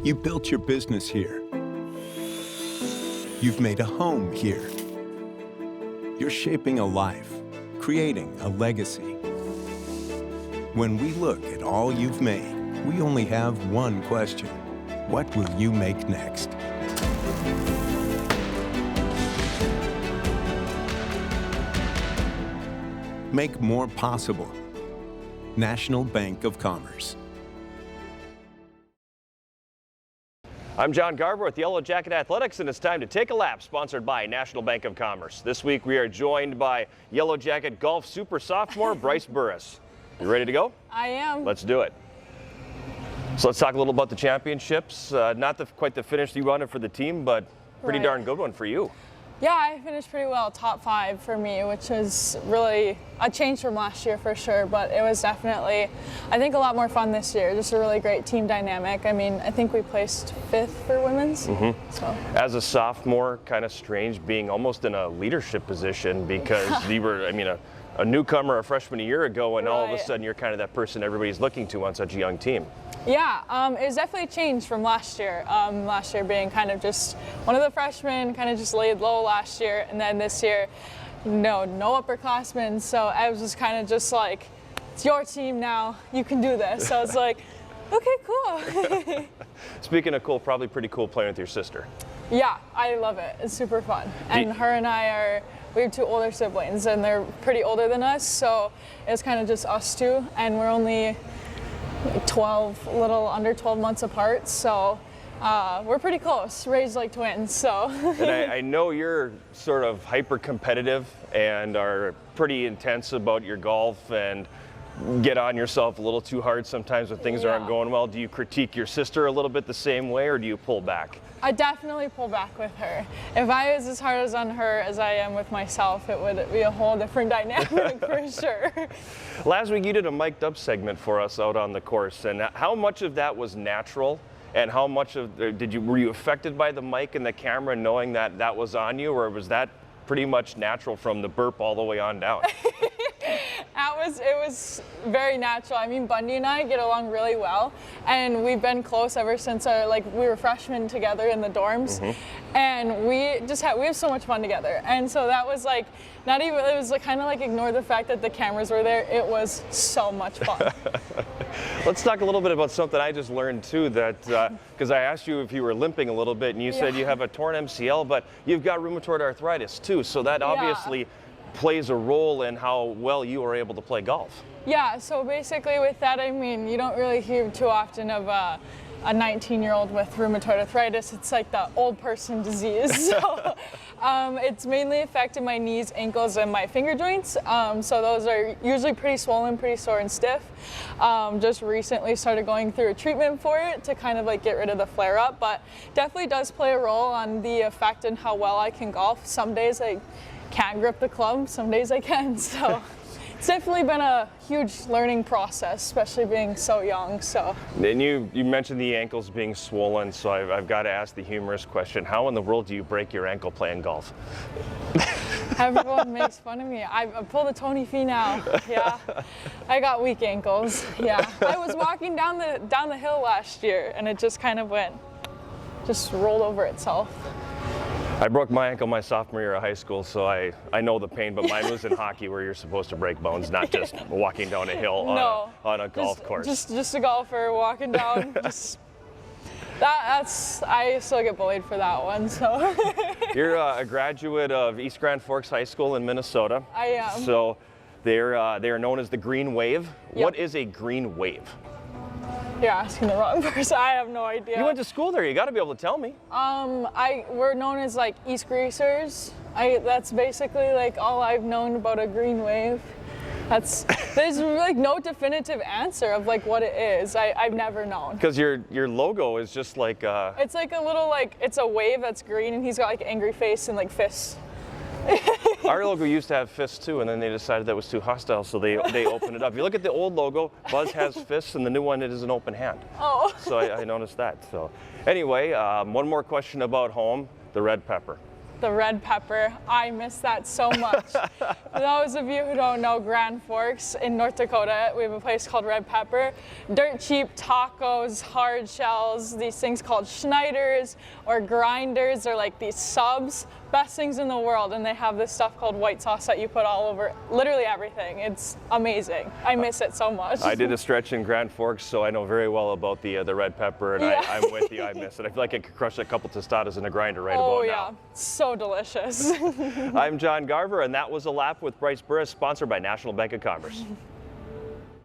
You built your business here. You've made a home here. You're shaping a life, creating a legacy. When we look at all you've made, we only have one question. What will you make next? Make more possible. National Bank of Commerce. I'm John Garber with Yellow Jacket Athletics, and it's time to take a lap, sponsored by National Bank of Commerce. This week we are joined by Yellow Jacket golf super sophomore Bryce Burris. You ready to go? I am. Let's do it. So let's talk a little about the championships. Not quite the finish you wanted for the team, but pretty darn good one for you. Yeah, I finished pretty well, top 5 for me, which is really a change from last year for sure, but it was definitely, I think, a lot more fun this year. Just a really great team dynamic. I mean, I think we placed 5th for women's. So. As a sophomore, kind of strange being almost in a leadership position because you were, I mean, a newcomer, a freshman a year ago, and all of a sudden you're kind of that person everybody's looking to on such a young team. Yeah, it was definitely a change from last year. Last year being kind of just one of the freshmen, kind of just laid low last year, and then this year, no upperclassmen. So I was just kind of just like, it's your team now, you can do this. So I was like, okay, cool. Speaking of cool, probably pretty cool playing with your sister. Yeah, I love it. It's super fun. And her and I we have 2 older siblings, and they're pretty older than us, so it's kind of just us 2, and we're only 12, a little under 12 months apart, so we're pretty close, raised like twins, so. And I know you're sort of hyper competitive and are pretty intense about your golf and get on yourself a little too hard sometimes when things aren't going well. Do you critique your sister a little bit the same way, or do you pull back? I definitely pull back with her. If I was as hard as on her as I am with myself, it would be a whole different dynamic for sure. Last week you did a mic'd up segment for us out on the course, and how much of that was natural, and how much of were you affected by the mic and the camera knowing that that was on you, or was that pretty much natural from the burp all the way on down? It was very natural. I mean, Bundy and I get along really well, and we've been close ever since we were freshmen together in the dorms, and we have so much fun together. And so that was like, it was like kind of like ignore the fact that the cameras were there. It was so much fun. Let's talk a little bit about something I just learned too, that because I asked you if you were limping a little bit, and you said you have a torn MCL, but you've got rheumatoid arthritis too, so that obviously plays a role in how well you are able to play golf. Yeah, so basically with that, I mean, you don't really hear too often of a 19-year-old with rheumatoid arthritis. It's like the old person disease. So it's mainly affected my knees, ankles, and my finger joints. So those are usually pretty swollen, pretty sore and stiff. Just recently started going through a treatment for it to kind of like get rid of the flare-up, but definitely does play a role on the effect and how well I can golf. Some days I can't grip the club, some days I can. So it's definitely been a huge learning process, especially being so young. So. And you mentioned the ankles being swollen, so I've got to ask the humorous question: how in the world do you break your ankle playing golf? Everyone makes fun of me. I pulled a Tony Finau. Yeah, I got weak ankles. Yeah, I was walking down the hill last year, and it just kind of just rolled over itself. I broke my ankle my sophomore year of high school, so I know the pain, but mine was in hockey where you're supposed to break bones, not just walking down a hill on a golf course. Just a golfer walking down. I still get bullied for that one. So. You're a graduate of East Grand Forks High School in Minnesota. I am. So they are known as the Green Wave. Yep. What is a green wave? You're asking the wrong person. I have no idea. You went to school there. You got to be able to tell me. We're known as like East Greasers. That's basically like all I've known about a green wave. There's like no definitive answer of like what it is. I've never known. Because your logo is just like. It's like a little it's a wave that's green, and he's got like an angry face and like fists. Our logo used to have fists too, and then they decided that was too hostile, so they opened it up. If you look at the old logo, Buzz has fists, and the new one, it is an open hand. Oh. So I noticed that. So anyway, one more question about home, the red pepper. the red pepper. I miss that so much. For those of you who don't know Grand Forks in North Dakota, we have a place called Red Pepper. Dirt cheap tacos, hard shells, these things called Schneiders or grinders. They're like these subs, best things in the world. And they have this stuff called white sauce that you put all over literally everything. It's amazing. I miss it so much. I did a stretch in Grand Forks, so I know very well about the red pepper, and Yeah. I'm with you. I miss it. I feel like I could crush a couple tostadas in a grinder right Oh about yeah, now. so delicious. I'm John Garver, and that was A Lap with Bryce Burris, sponsored by National Bank of Commerce.